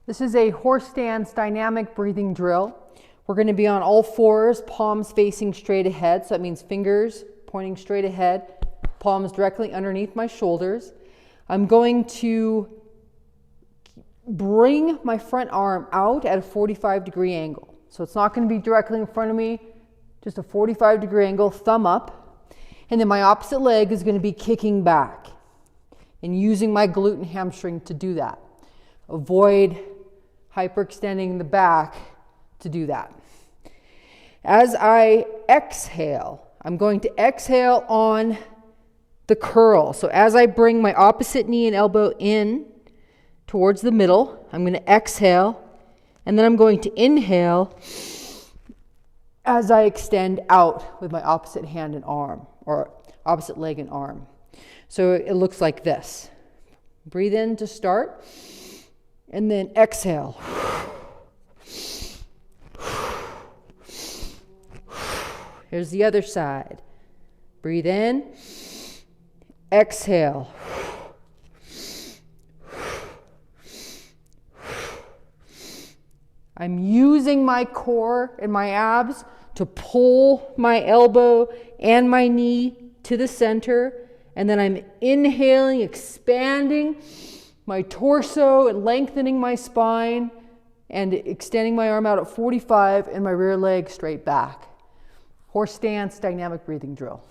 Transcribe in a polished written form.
This is a horse stance dynamic breathing drill. We're going to be on all fours, palms facing straight ahead. So that means fingers pointing straight ahead, palms directly underneath my shoulders. I'm going to bring my front arm out at a 45-degree angle. So it's not going to be directly in front of me, just a 45-degree angle, thumb up. And then my opposite leg is going to be kicking back and using my glute and hamstring to do that. Avoid hyperextending the back to do that. As I exhale, I'm going to exhale on the curl. So as I bring my opposite knee and elbow in towards the middle, I'm going to exhale, and then I'm going to inhale as I extend out with my opposite hand and arm, or opposite leg and arm. So it looks like this. Breathe in to start, and then exhale. Here's the other side. Breathe in, exhale. I'm using my core and my abs to pull my elbow and my knee to the center, and then I'm inhaling, expanding my torso and lengthening my spine and extending my arm out at 45 and my rear leg straight back. Horse stance dynamic breathing drill.